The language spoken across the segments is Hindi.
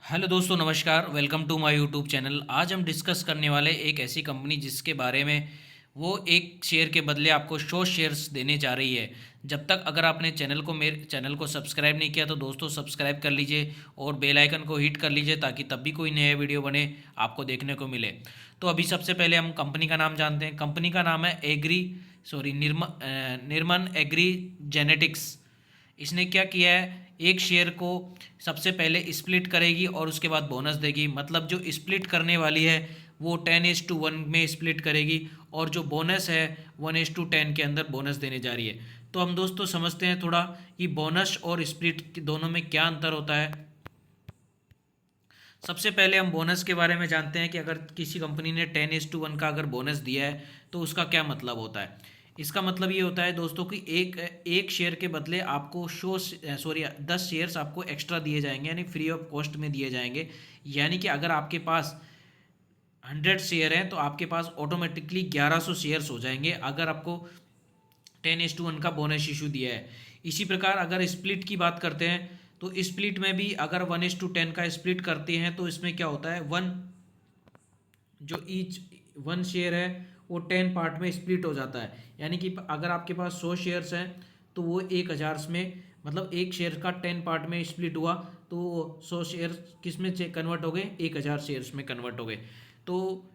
हेलो दोस्तों, नमस्कार। Welcome to my YouTube channel. आज हम डिस्कस करने वाले एक ऐसी कंपनी जिसके बारे में वो एक शेयर के बदले आपको 100 शेयर्स देने जा रही है। जब तक अगर आपने मेरे चैनल को सब्सक्राइब नहीं किया तो दोस्तों सब्सक्राइब कर लीजिए और बेल आइकन को हिट कर लीजिए ताकि तब भी कोई नया वीडियो बने आपको देखने को मिले। तो अभी सबसे पहले हम कंपनी का नाम जानते हैं। कंपनी का नाम है निर्मन एग्री जेनेटिक्स। इसने क्या किया है, एक शेयर को सबसे पहले स्प्लिट करेगी और उसके बाद बोनस देगी। मतलब जो स्प्लिट करने वाली है वो 10:1 में स्प्लिट करेगी और जो बोनस है 1:10 के अंदर बोनस देने जा रही है। तो हम दोस्तों समझते हैं थोड़ा कि बोनस और स्प्लिट दोनों में क्या अंतर होता है। सबसे पहले हम बोनस के बारे में जानते हैं कि अगर किसी कंपनी ने 10:1 का अगर बोनस दिया है तो उसका क्या मतलब होता है। इसका मतलब ये होता है दोस्तों कि एक एक शेयर के बदले आपको 10 शेयर्स आपको एक्स्ट्रा दिए जाएंगे, यानी फ्री ऑफ कॉस्ट में दिए जाएंगे। यानी कि अगर आपके पास 100 शेयर हैं तो आपके पास ऑटोमेटिकली 1100 शेयर्स हो जाएंगे अगर आपको 10:1 का बोनस इशू दिया है। इसी प्रकार अगर स्प्लिट की बात करते हैं तो स्प्लिट में भी अगर 1:10 का स्प्लिट करते हैं तो इसमें क्या होता है, जो ईच 1 शेयर है वो 10 पार्ट में स्प्लिट हो जाता है। यानी कि अगर आपके पास 100 शेयर्स हैं तो वो 1000 में, मतलब एक शेयर का 10 पार्ट में स्प्लिट हुआ तो 100 शेयर किस में कन्वर्ट हो गए, 1000 शेयर्स में कन्वर्ट हो गए। तो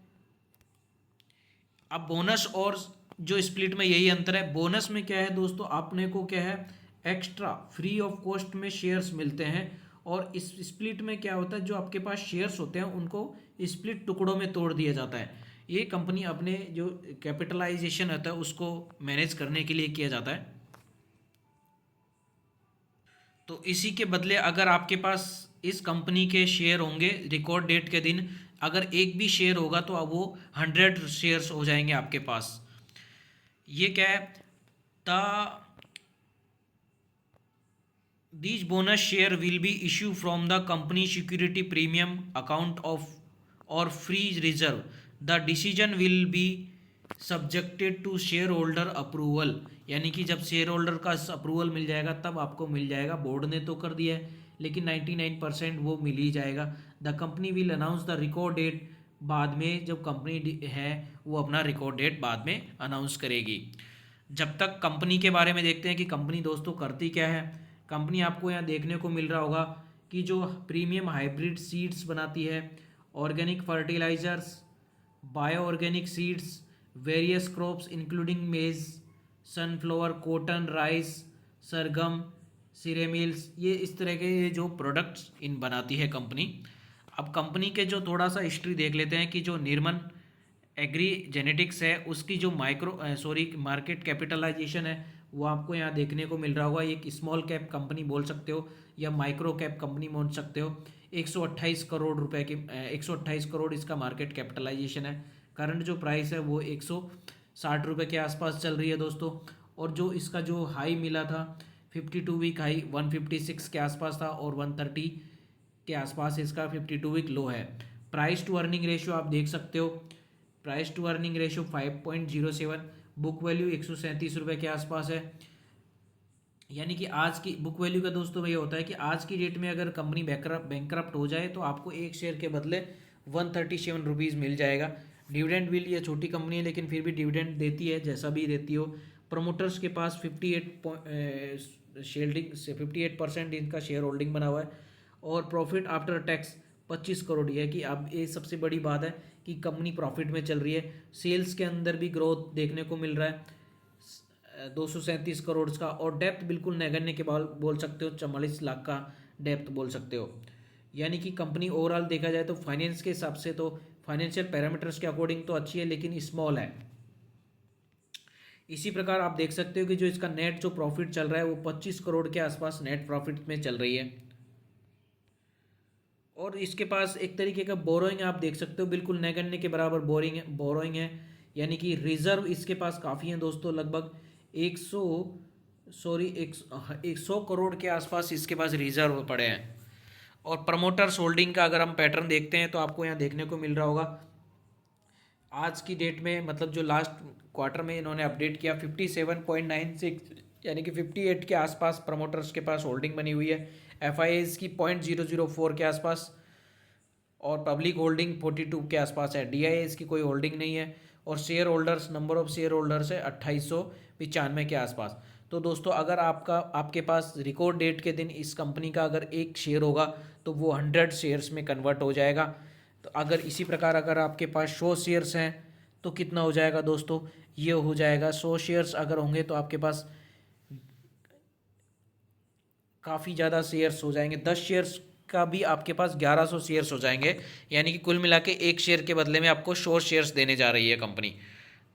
अब बोनस और जो स्प्लिट में यही अंतर है। बोनस में क्या है दोस्तों, आपने को क्या है, एक्स्ट्रा फ्री ऑफ कॉस्ट में शेयर्स मिलते हैं। और इस स्प्लिट में क्या होता है, जो आपके पास शेयर्स होते हैं उनको स्प्लिट टुकड़ों में तोड़ दिया जाता है। ये कंपनी अपने जो कैपिटलाइजेशन होता है उसको मैनेज करने के लिए किया जाता है। तो इसी के बदले अगर आपके पास इस कंपनी के शेयर होंगे रिकॉर्ड डेट के दिन, अगर एक भी शेयर होगा तो अब वो 100 शेयर्स हो जाएंगे आपके पास। ये क्या है, the these bonus share will be issued from the company security premium account of or free reserve. The decision will be subjected to shareholder approval। यानी कि जब शेयर होल्डर का अप्रूवल मिल जाएगा तब आपको मिल जाएगा। बोर्ड ने तो कर दिया है लेकिन 99% वो मिल ही जाएगा। The company will announce the record date. बाद में जब कंपनी है वो अपना रिकॉर्ड डेट बाद में अनाउंस करेगी। जब तक कंपनी के बारे में देखते हैं कि कंपनी दोस्तों करती क्या है। कंपनी आपको यहाँ देखने को मिल रहा होगा कि जो प्रीमियम हाइब्रिड सीड्स बनाती है, organic fertilisers, bio organic seeds, various crops including maize, sunflower, cotton, rice, sorghum, cereals, ये इस तरह के ये जो प्रोडक्ट्स इन बनाती है कंपनी। अब कंपनी के जो थोड़ा सा हिस्ट्री देख लेते हैं कि जो निर्मन एग्री जेनेटिक्स है उसकी जो मार्केट कैपिटलाइजेशन है वो आपको यहाँ देखने को मिल रहा होगा। एक स्मॉल कैप कंपनी बोल सकते हो या माइक्रो कैप कंपनी बोल सकते हो। 128 करोड़ रुपए की 128 करोड़ इसका मार्केट कैपिटलाइजेशन है। करंट जो प्राइस है वो 160 रुपये के आसपास चल रही है दोस्तों। और जो इसका जो हाई मिला था 52 वीक हाई 156 के आसपास था और 130 के आसपास इसका 52 वीक लो है। प्राइस टू अर्निंग रेशियो आप देख सकते हो, price to earning ratio 5.07, book value 137 रुपये के आसपास है। यानी कि आज की बुक वैल्यू का दोस्तों ये होता है कि आज की डेट में अगर कंपनी बैंकरप्ट हो जाए तो आपको एक शेयर के बदले 137 रुपीज़ मिल जाएगा। डिविडेंड बिल, ये छोटी कंपनी है लेकिन फिर भी डिविडेंड देती है जैसा भी देती हो। प्रमोटर्स के पास 58% इनका शेयर होल्डिंग बना हुआ है। और प्रॉफिट आफ्टर टैक्स 25 करोड़। है कि अब ये सबसे बड़ी बात है कि कंपनी प्रॉफिट में चल रही है। सेल्स के अंदर भी ग्रोथ देखने को मिल रहा है 237 करोड़ का। और डेप्थ बिल्कुल नगण्य के बोल सकते हो, 44 लाख का डेप्थ बोल सकते हो। यानी कि कंपनी ओवरऑल देखा जाए तो फाइनेंस के हिसाब से तो फाइनेंशियल पैरामीटर्स के अकॉर्डिंग तो अच्छी है लेकिन स्मॉल है। इसी प्रकार आप देख सकते हो कि जो इसका नेट जो प्रॉफिट चल रहा है वो 25 करोड़ के आसपास नेट प्रॉफिट में चल रही है। और इसके पास एक तरीके का बोरोइंग आप देख सकते हो, बिल्कुल नगण्य के बराबर बोरोइंग है। यानी कि रिजर्व इसके पास काफ़ी हैं दोस्तों, लगभग 100 सॉरी एक 100 करोड़ के आसपास इसके पास रिजर्व पड़े हैं। और प्रमोटर्स होल्डिंग का अगर हम पैटर्न देखते हैं तो आपको यहाँ देखने को मिल रहा होगा आज की डेट में, मतलब जो लास्ट क्वार्टर में इन्होंने अपडेट किया 57.96, यानी कि 58 के आसपास प्रमोटर्स के पास होल्डिंग बनी हुई है। एफ आई एज की 0.004 के आसपास। और पब्लिक होल्डिंग 42 के आसपास है। DIS की कोई होल्डिंग नहीं है और share holders, number of share holders है 2895 के आसपास। तो दोस्तों अगर आपके पास रिकॉर्ड डेट के दिन इस कंपनी का अगर एक शेयर होगा तो वो 100 शेयर्स में कन्वर्ट हो जाएगा। तो अगर इसी प्रकार अगर आपके पास 100 शेयर्स हैं तो कितना हो जाएगा दोस्तों, ये हो जाएगा 100 शेयर्स अगर होंगे तो आपके पास काफ़ी ज़्यादा शेयर्स हो जाएंगे। 10 शेयर्स का भी आपके पास 1100 शेयर्स हो जाएंगे, यानी कि कुल मिला के एक शेयर के बदले में आपको 100 शेयर्स देने जा रही है कंपनी।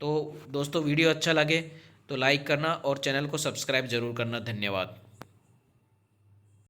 तो दोस्तों वीडियो अच्छा लगे तो लाइक करना और चैनल को सब्सक्राइब जरूर करना। धन्यवाद।